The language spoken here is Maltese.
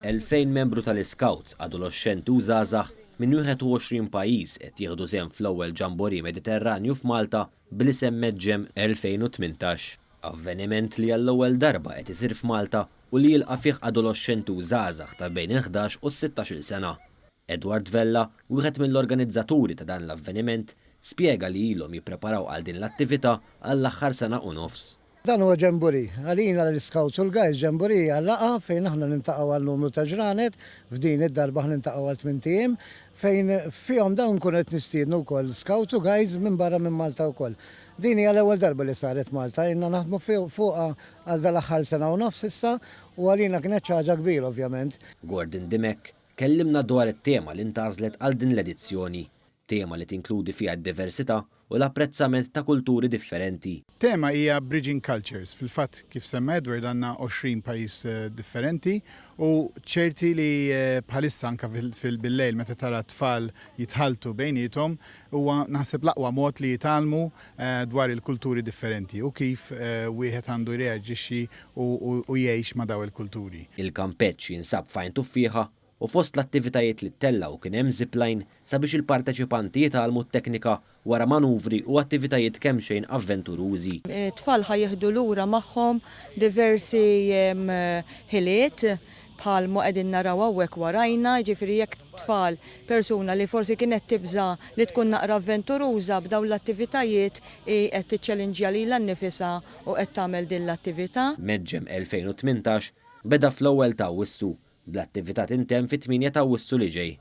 2000 membru tal-Scouts, adolescenti u żgħażagħ minn 21 pajjiż qed jieħdu sehem fl-ewwel ġamboree Mediterranju f'Malta bl-isem Meġġem 2018. Avveniment li għall-ewwel darba qed isir f'Malta u li jilqa' fih adolescenti u żgħażagħ ta' bejn il-11 u s-16 sena. Edward Vella, wieħed mill-organizzaturi ta' dan l-avveniment, spjega li ilhom jippreparaw għal din l-attività għall-aħħar sena u nofs. Dan huwa ġemboree, għalina l-Scouts u l-Guides ġemboree għal-laqa fejn aħna nintaqgħu għal numru ta' ġranet, f'din id-darba nintaqgħu għal 8 ijiem, fejn fihom dawn kun qed nistiednu wkoll Scouts u Guides minn barra minn Malta wkoll. Din hija l-ewwel darba li saret Malta, inna naħdmu fuqha għal dal-aħħar sena u nofs issa u għalina kienet xi ħaġa kbira ovvjament. Gordon Dimek kellimna dwar it-tema li ntażlet għal din l-edizzjoni, tema li tinkludi fiha d-diversità u l-apprezzament ta' kulturi differenti. Tema hija Bridging Cultures. Fil-fatt kif semma Edward għandna 20 pajjiż differenti u ċerti li bħalissa anke bil-lejl meta tara tfal jitħaltu bejniethom huwa naħseb l-aqwa mod li jitalmu dwar il-kulturi differenti u kif wieħed għandu reaġixxi u jgħix ma' daw il-kulturi. Il-kampeġġ jinsab fajn tuffieħa u fost l-attivitajiet li ttellaw kien hemm zipline sabiex il-parteċipanti jitalmu t-teknika wara manuvri u attivitajiet kemm xejn avventurużi. Tfal ħajjeħdu lura magħhom diversi ħiliet bħal ma qegħdin naraw hawnhekk warajna, jiġifieri jekk tfal persuna li forsi kienet tibża li tkun naqra avventuruża b'dawn l-attivitajiet qed tiċċellinġja lilha nnifisha u qed tagħmel din l-attività. Meġġem 2018 beda fl-ewwel ta' Awwissu bl-attività tintemm fit-8 ta' Awwissu li ġej.